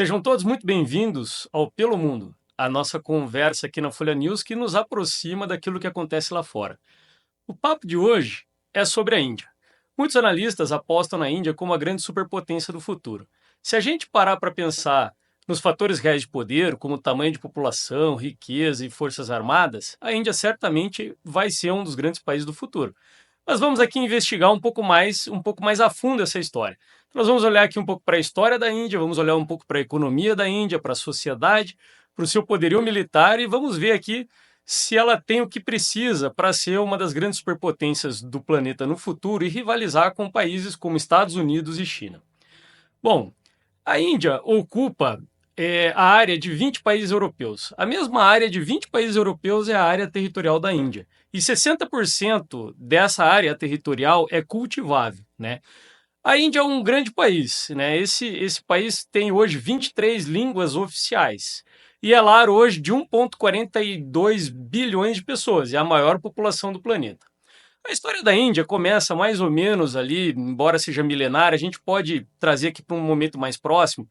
Sejam todos muito bem-vindos ao Pelo Mundo, a nossa conversa aqui na Folha News que nos aproxima daquilo que acontece lá fora. O papo de hoje é sobre a Índia. Muitos analistas apostam na Índia como a grande superpotência do futuro. Se a gente parar para pensar nos fatores reais de poder, como tamanho de população, riqueza e forças armadas, a Índia certamente vai ser um dos grandes países do futuro. Mas vamos aqui investigar um pouco mais a fundo essa história. Nós vamos olhar aqui um pouco para a história da Índia, vamos olhar um pouco para a economia da Índia, para a sociedade, para o seu poderio militar e vamos ver aqui se ela tem o que precisa para ser uma das grandes superpotências do planeta no futuro e rivalizar com países como Estados Unidos e China. Bom, a Índia ocupa a área de 20 países europeus. A mesma área de 20 países europeus é a área territorial da Índia. E 60% dessa área territorial é cultivável, né? A Índia é um grande país, né? Esse país tem hoje 23 línguas oficiais. E é lar hoje de 1,42 bilhões de pessoas, é a maior população do planeta. A história da Índia começa mais ou menos ali, embora seja milenária, a gente pode trazer aqui para um momento mais próximo,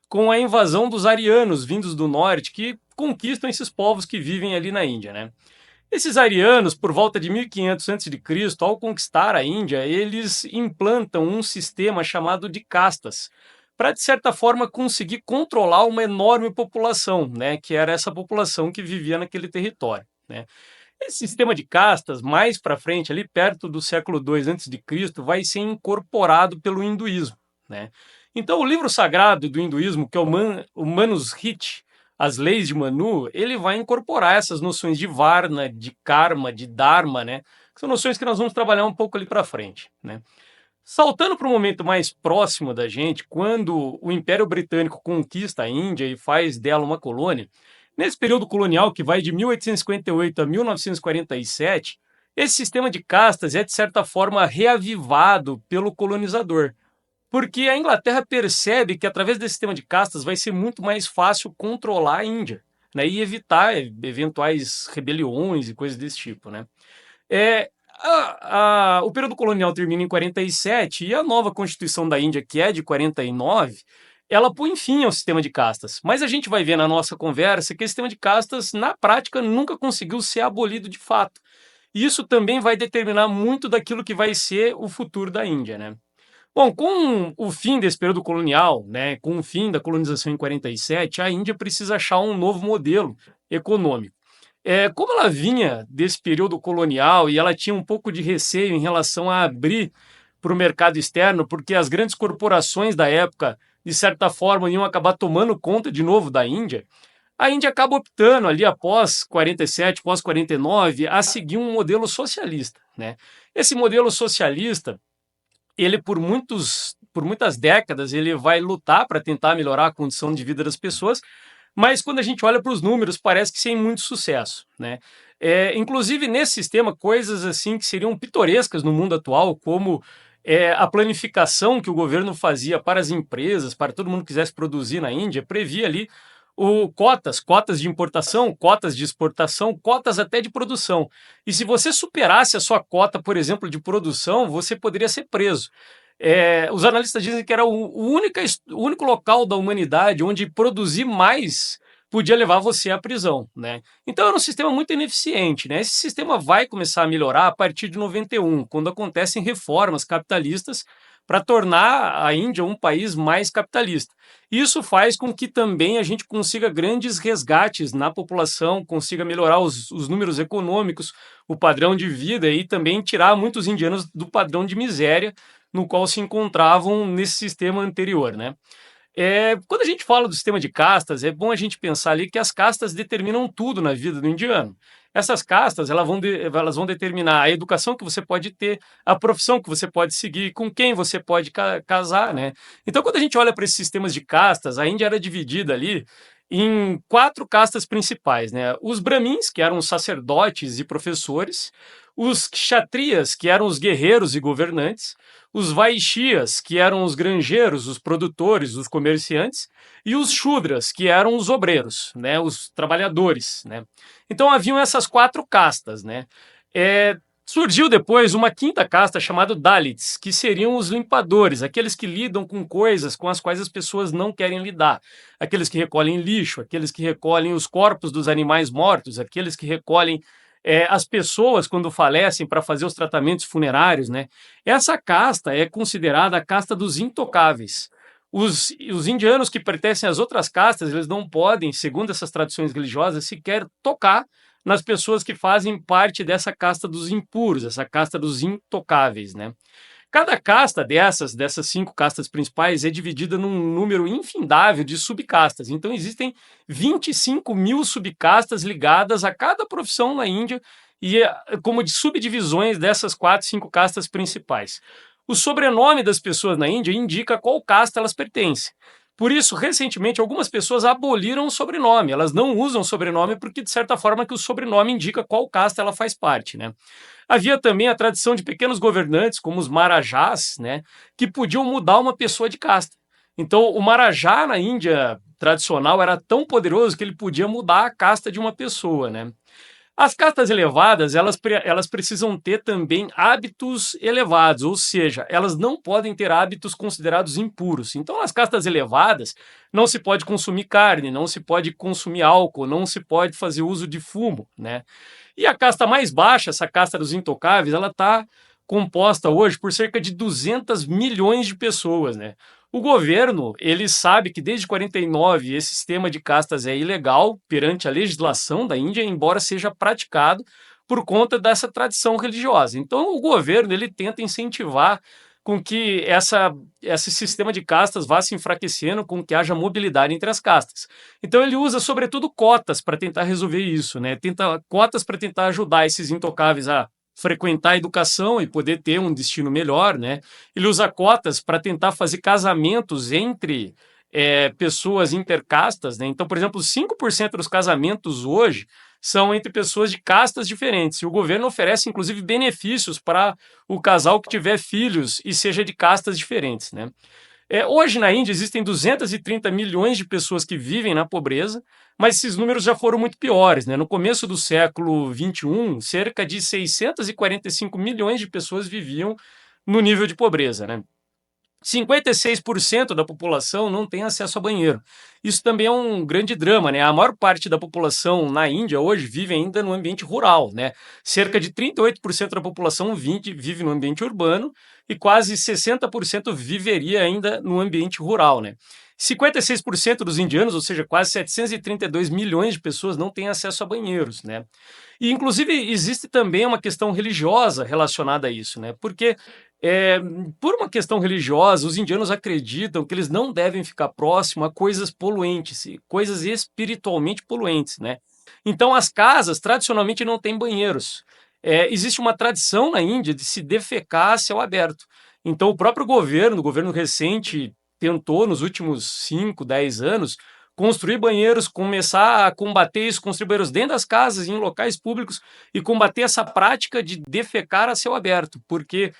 com a invasão dos arianos vindos do norte, que conquistam esses povos que vivem ali na Índia, né? Esses arianos, por volta de 1500 a.C., ao conquistar a Índia, eles implantam um sistema chamado de castas, para, de certa forma, conseguir controlar uma enorme população, né, que era essa população que vivia naquele território, né. Esse sistema de castas, mais para frente, ali perto do século II a.C., vai ser incorporado pelo hinduísmo, né. Então, o livro sagrado do hinduísmo, que é o Manuskriti, as leis de Manu, ele vai incorporar essas noções de Varna, de Karma, de Dharma, né? Que são noções que nós vamos trabalhar um pouco ali para frente, né? Saltando para um momento mais próximo da gente, quando o Império Britânico conquista a Índia e faz dela uma colônia, nesse período colonial que vai de 1858 a 1947, esse sistema de castas é de certa forma reavivado pelo colonizador. Porque a Inglaterra percebe que através desse sistema de castas vai ser muito mais fácil controlar a Índia, né, e evitar eventuais rebeliões e coisas desse tipo, né? O período colonial termina em 47 e a nova Constituição da Índia, que é de 49, ela põe fim ao sistema de castas. Mas a gente vai ver na nossa conversa que esse sistema de castas, na prática, nunca conseguiu ser abolido de fato. E isso também vai determinar muito daquilo que vai ser o futuro da Índia, né? Bom, com o fim desse período colonial, né, com o fim da colonização em 47, a Índia precisa achar um novo modelo econômico. Como ela vinha desse período colonial e ela tinha um pouco de receio em relação a abrir para o mercado externo, porque as grandes corporações da época, de certa forma, iam acabar tomando conta de novo da Índia, a Índia acaba optando ali após 47, após 49, a seguir um modelo socialista, né? Esse modelo socialista ele por muitas décadas ele vai lutar para tentar melhorar a condição de vida das pessoas, mas quando a gente olha para os números parece que sem muito sucesso, né? Inclusive nesse sistema coisas assim que seriam pitorescas no mundo atual, como a planificação que o governo fazia para as empresas, para todo mundo que quisesse produzir na Índia, previa ali cotas de importação, cotas de exportação, cotas até de produção. E se você superasse a sua cota, por exemplo, de produção, você poderia ser preso. Os analistas dizem que era o único local da humanidade onde produzir mais podia levar você à prisão, né? Então era um sistema muito ineficiente, né? Esse sistema vai começar a melhorar a partir de 91, quando acontecem reformas capitalistas para tornar a Índia um país mais capitalista. Isso faz com que também a gente consiga grandes resgates na população, consiga melhorar os números econômicos, o padrão de vida e também tirar muitos indianos do padrão de miséria no qual se encontravam nesse sistema anterior, né? Quando a gente fala do sistema de castas, é bom a gente pensar ali que as castas determinam tudo na vida do indiano. Essas castas elas vão determinar a educação que você pode ter, a profissão que você pode seguir, com quem você pode casar, né? Então, quando a gente olha para esses sistemas de castas, a Índia era dividida ali em quatro castas principais, né? Os brahmins, que eram os sacerdotes e professores, os kshatriyas, que eram os guerreiros e governantes, os vaishyas, que eram os granjeiros, os produtores, os comerciantes, e os shudras, que eram os obreiros, né, os trabalhadores, né? Então haviam essas quatro castas, né? É, Surgiu depois uma quinta casta chamada Dalits, que seriam os limpadores, aqueles que lidam com coisas com as quais as pessoas não querem lidar. Aqueles que recolhem lixo, aqueles que recolhem os corpos dos animais mortos, aqueles que recolhem as pessoas quando falecem para fazer os tratamentos funerários, né? Essa casta é considerada a casta dos intocáveis. Os indianos que pertencem às outras castas, eles não podem, segundo essas tradições religiosas, sequer tocar nas pessoas que fazem parte dessa casta dos impuros, essa casta dos intocáveis, né? Cada casta dessas 5 castas principais, é dividida num número infindável de subcastas. Então, existem 25 mil subcastas ligadas a cada profissão na Índia e como de subdivisões dessas 4, 5 castas principais. O sobrenome das pessoas na Índia indica a qual casta elas pertencem. Por isso, recentemente, algumas pessoas aboliram o sobrenome. Elas não usam o sobrenome porque, de certa forma, que o sobrenome indica qual casta ela faz parte, né? Havia também a tradição de pequenos governantes, como os marajás, né, que podiam mudar uma pessoa de casta. Então, o marajá na Índia tradicional era tão poderoso que ele podia mudar a casta de uma pessoa, né? As castas elevadas, elas precisam ter também hábitos elevados, ou seja, elas não podem ter hábitos considerados impuros. Então, nas castas elevadas, não se pode consumir carne, não se pode consumir álcool, não se pode fazer uso de fumo, né? E a casta mais baixa, essa casta dos intocáveis, ela está composta hoje por cerca de 200 milhões de pessoas, né? O governo, ele sabe que desde 49 esse sistema de castas é ilegal perante a legislação da Índia, embora seja praticado por conta dessa tradição religiosa. Então, o governo ele tenta incentivar com que esse sistema de castas vá se enfraquecendo, com que haja mobilidade entre as castas. Então, ele usa, sobretudo, cotas para tentar resolver isso, né? Tenta cotas para tentar ajudar esses intocáveis a frequentar a educação e poder ter um destino melhor, né? Ele usa cotas para tentar fazer casamentos entre pessoas intercastas, né? Então, por exemplo, 5% dos casamentos hoje são entre pessoas de castas diferentes. E o governo oferece, inclusive, benefícios para o casal que tiver filhos e seja de castas diferentes, né? Hoje na Índia existem 230 milhões de pessoas que vivem na pobreza, mas esses números já foram muito piores, né? No começo do século XXI, cerca de 645 milhões de pessoas viviam no nível de pobreza, né? 56% da população não tem acesso a banheiro. Isso também é um grande drama, né? A maior parte da população na Índia hoje vive ainda no ambiente rural, né? Cerca de 38% da população vive no ambiente urbano e quase 60% viveria ainda no ambiente rural, né? 56% dos indianos, ou seja, quase 732 milhões de pessoas não têm acesso a banheiros, né? E, inclusive, existe também uma questão religiosa relacionada a isso, né? Porque é, por uma questão religiosa, os indianos acreditam que eles não devem ficar próximo a coisas poluentes, coisas espiritualmente poluentes, né? Então, as casas tradicionalmente não têm banheiros. Existe uma tradição na Índia de se defecar a céu aberto. Então, o governo recente, tentou nos últimos 5, 10 anos construir banheiros, começar a combater isso, construir banheiros dentro das casas, em locais públicos e combater essa prática de defecar a céu aberto, porque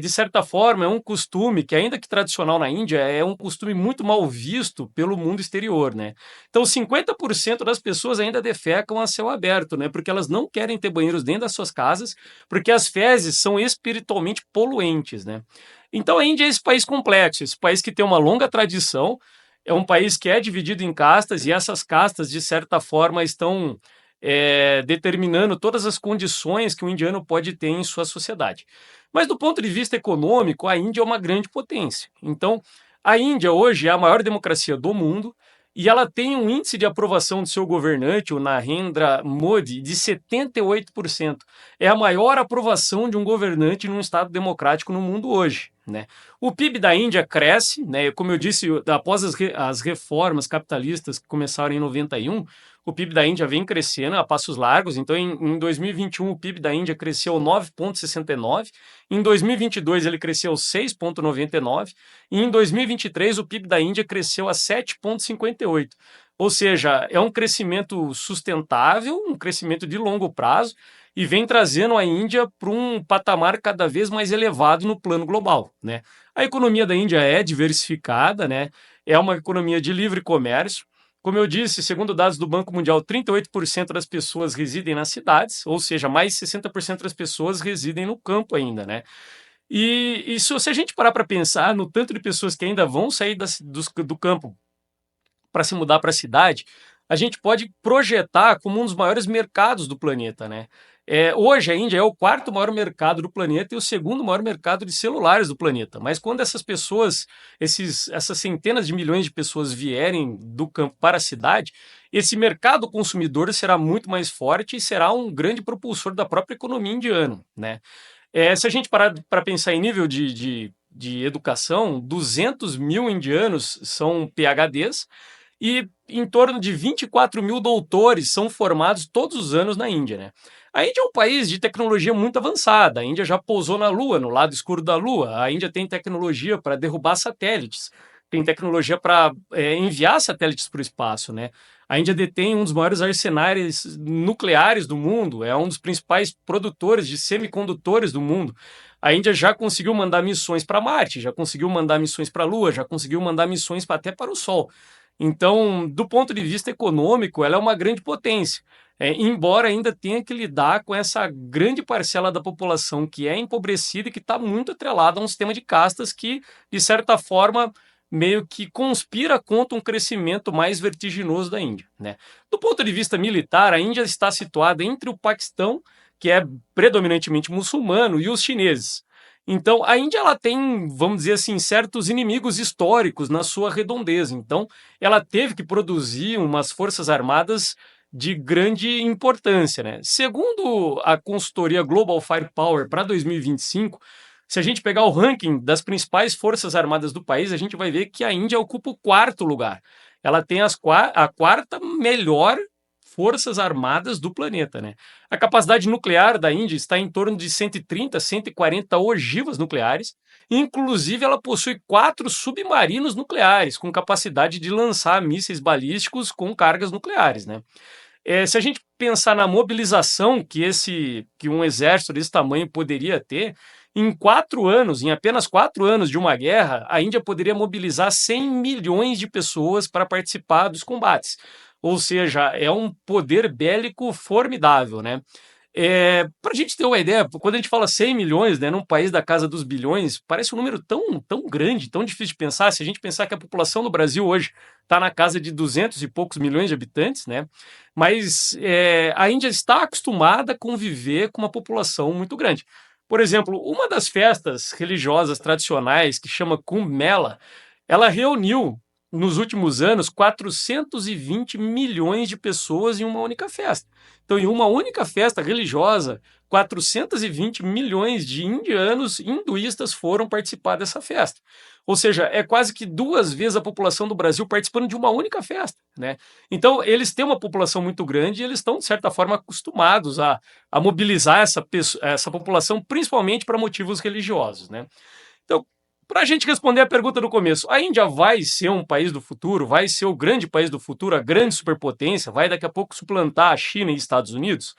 de certa forma, é um costume que, ainda que tradicional na Índia, é um costume muito mal visto pelo mundo exterior, né? Então, 50% das pessoas ainda defecam a céu aberto, né? Porque elas não querem ter banheiros dentro das suas casas, porque as fezes são espiritualmente poluentes, né? Então, a Índia é esse país complexo, esse país que tem uma longa tradição, é um país que é dividido em castas, e essas castas, de certa forma, estão determinando todas as condições que o indiano pode ter em sua sociedade. Mas do ponto de vista econômico, a Índia é uma grande potência. Então, a Índia hoje é a maior democracia do mundo e ela tem um índice de aprovação do seu governante, o Narendra Modi, de 78%. É a maior aprovação de um governante num Estado democrático no mundo hoje, né? O PIB da Índia cresce, né? Como eu disse, após as reformas capitalistas que começaram em 91, o PIB da Índia vem crescendo a passos largos. Então, em 2021, o PIB da Índia cresceu 9,69%, em 2022 ele cresceu 6,99%, e em 2023 o PIB da Índia cresceu a 7,58%. Ou seja, é um crescimento sustentável, um crescimento de longo prazo, e vem trazendo a Índia para um patamar cada vez mais elevado no plano global, né? A economia da Índia é diversificada, né? É uma economia de livre comércio. Como eu disse, segundo dados do Banco Mundial, 38% das pessoas residem nas cidades, ou seja, mais de 60% das pessoas residem no campo ainda, né? E se a gente parar para pensar no tanto de pessoas que ainda vão sair do campo para se mudar para a cidade, a gente pode projetar como um dos maiores mercados do planeta, né? Hoje a Índia é o quarto maior mercado do planeta e o segundo maior mercado de celulares do planeta. Mas quando essas pessoas, essas centenas de milhões de pessoas vierem do campo para a cidade, esse mercado consumidor será muito mais forte e será um grande propulsor da própria economia indiana, né? Se a gente parar para pensar em nível de educação, 200 mil indianos são PhDs e em torno de 24 mil doutores são formados todos os anos na Índia, né? A Índia é um país de tecnologia muito avançada. A Índia já pousou na Lua, no lado escuro da Lua. A Índia tem tecnologia para derrubar satélites, tem tecnologia para enviar satélites para o espaço, né? A Índia detém um dos maiores arsenais nucleares do mundo, é um dos principais produtores de semicondutores do mundo. A Índia já conseguiu mandar missões para Marte, já conseguiu mandar missões para a Lua, já conseguiu mandar missões até para o Sol. Então, do ponto de vista econômico, ela é uma grande potência, embora ainda tenha que lidar com essa grande parcela da população que é empobrecida e que está muito atrelada a um sistema de castas que, de certa forma, meio que conspira contra um crescimento mais vertiginoso da Índia, né? Do ponto de vista militar, a Índia está situada entre o Paquistão, que é predominantemente muçulmano, e os chineses. Então, a Índia ela tem, vamos dizer assim, certos inimigos históricos na sua redondeza. Então, ela teve que produzir umas forças armadas de grande importância, né? Segundo a consultoria Global Firepower para 2025, se a gente pegar o ranking das principais forças armadas do país, a gente vai ver que a Índia ocupa o quarto lugar. Ela tem a quarta melhor forças armadas do planeta, né? A capacidade nuclear da Índia está em torno de 130, 140 ogivas nucleares. Inclusive, ela possui 4 submarinos nucleares com capacidade de lançar mísseis balísticos com cargas nucleares, né? Se a gente pensar na mobilização que um exército desse tamanho poderia ter, em 4 anos, em apenas 4 anos de uma guerra, a Índia poderia mobilizar 100 milhões de pessoas para participar dos combates. Ou seja, é um poder bélico formidável, né? Para a gente ter uma ideia, quando a gente fala 100 milhões, né, num país da casa dos bilhões, parece um número tão grande, tão difícil de pensar. Se a gente pensar que a população do Brasil hoje está na casa de 200 e poucos milhões de habitantes, né? Mas a Índia está acostumada a conviver com uma população muito grande. Por exemplo, uma das festas religiosas tradicionais, que chama Kumbh Mela, ela reuniu nos últimos anos 420 milhões de pessoas em uma única festa. Então, em uma única festa religiosa, 420 milhões de indianos hinduístas foram participar dessa festa. Ou seja, é quase que 2 vezes a população do Brasil participando de uma única festa, né? Então, eles têm uma população muito grande e eles estão, de certa forma, acostumados a mobilizar essa população, principalmente para motivos religiosos, né? Então, para a gente responder a pergunta do começo, a Índia vai ser um país do futuro? Vai ser o grande país do futuro, a grande superpotência? Vai daqui a pouco suplantar a China e Estados Unidos?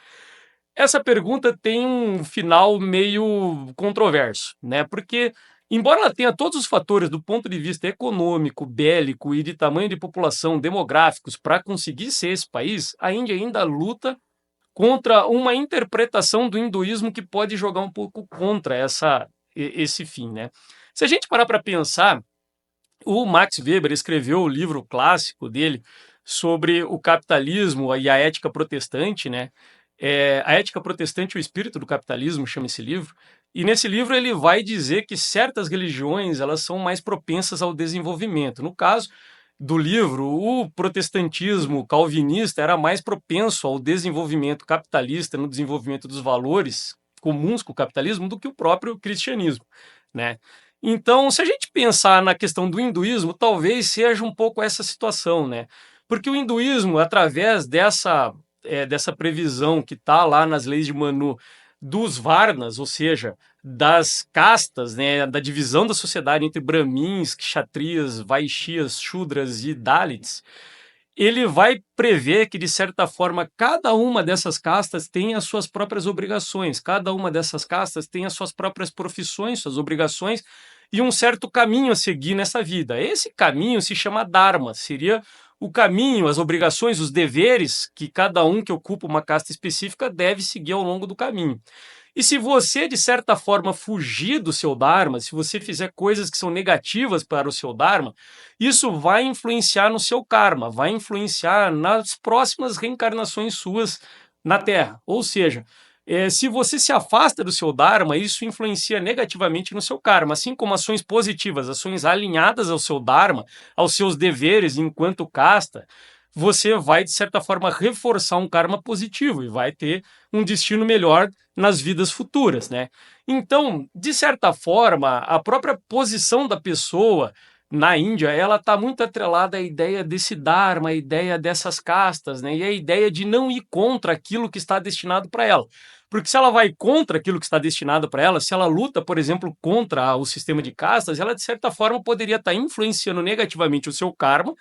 Essa pergunta tem um final meio controverso, né? Porque, embora ela tenha todos os fatores do ponto de vista econômico, bélico e de tamanho de população demográficos para conseguir ser esse país, a Índia ainda luta contra uma interpretação do hinduísmo que pode jogar um pouco contra esse fim, né? Se a gente parar para pensar, o Max Weber escreveu o livro clássico dele sobre o capitalismo e a ética protestante, né? A ética protestante e o espírito do capitalismo chama esse livro. E nesse livro ele vai dizer que certas religiões elas são mais propensas ao desenvolvimento. No caso do livro, o protestantismo calvinista era mais propenso ao desenvolvimento capitalista, no desenvolvimento dos valores comuns com o capitalismo, do que o próprio cristianismo, né? Então, se a gente pensar na questão do hinduísmo, talvez seja um pouco essa situação, né? Porque o hinduísmo, através dessa previsão que está lá nas leis de Manu dos Varnas, ou seja, das castas, né, da divisão da sociedade entre Brahmins, Kshatriyas, Vaishyas, Shudras e Dalits, ele vai prever que, de certa forma, cada uma dessas castas tem as suas próprias obrigações, cada uma dessas castas tem as suas próprias profissões, suas obrigações e um certo caminho a seguir nessa vida. Esse caminho se chama Dharma, seria o caminho, as obrigações, os deveres que cada um que ocupa uma casta específica deve seguir ao longo do caminho. E se você, de certa forma, fugir do seu Dharma, se você fizer coisas que são negativas para o seu Dharma, isso vai influenciar no seu karma, vai influenciar nas próximas reencarnações suas na Terra. Ou seja, se você se afasta do seu Dharma, isso influencia negativamente no seu karma, assim como ações positivas, ações alinhadas ao seu Dharma, aos seus deveres enquanto casta, você vai, de certa forma, reforçar um karma positivo e vai ter um destino melhor nas vidas futuras, né? Então, de certa forma, a própria posição da pessoa na Índia, ela está muito atrelada à ideia desse Dharma, à ideia dessas castas, né? E a ideia de não ir contra aquilo que está destinado para ela. Porque se ela vai contra aquilo que está destinado para ela, se ela luta, por exemplo, contra o sistema de castas, ela, de certa forma, poderia estar influenciando negativamente o seu karma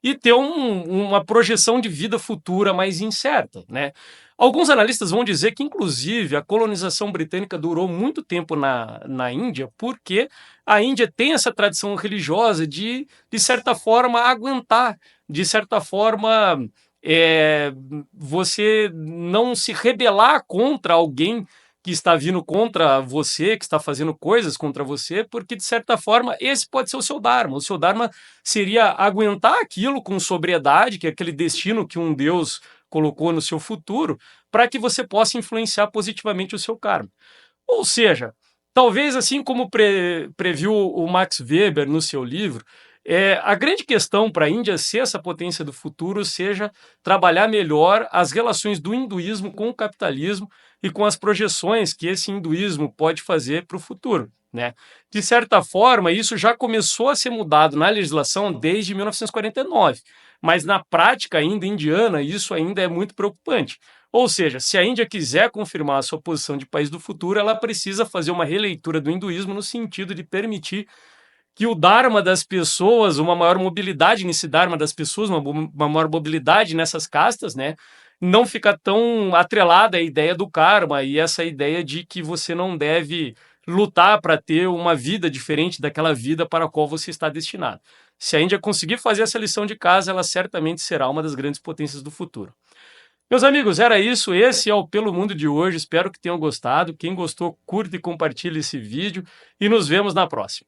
e ter uma projeção de vida futura mais incerta, né? Alguns analistas vão dizer que, inclusive, a colonização britânica durou muito tempo na Índia, porque a Índia tem essa tradição religiosa de certa forma, aguentar, de certa forma, é, você não se rebelar contra alguém que está vindo contra você, que está fazendo coisas contra você, porque, de certa forma, esse pode ser o seu Dharma. O seu Dharma seria aguentar aquilo com sobriedade, que é aquele destino que um Deus colocou no seu futuro, para que você possa influenciar positivamente o seu karma. Ou seja, talvez assim como previu o Max Weber no seu livro, a grande questão para a Índia ser essa potência do futuro seja trabalhar melhor as relações do hinduísmo com o capitalismo e com as projeções que esse hinduísmo pode fazer para o futuro, né? De certa forma, isso já começou a ser mudado na legislação desde 1949, mas na prática ainda indiana, isso ainda é muito preocupante. Ou seja, se a Índia quiser confirmar a sua posição de país do futuro, ela precisa fazer uma releitura do hinduísmo no sentido de permitir que o Dharma das pessoas, uma maior mobilidade nesse Dharma das pessoas, uma maior mobilidade nessas castas, né? Não fica tão atrelada à ideia do karma e essa ideia de que você não deve lutar para ter uma vida diferente daquela vida para a qual você está destinado. Se a Índia conseguir fazer essa lição de casa, ela certamente será uma das grandes potências do futuro. Meus amigos, era isso. Esse é o Pelo Mundo de hoje. Espero que tenham gostado. Quem gostou, curta e compartilhe esse vídeo e nos vemos na próxima.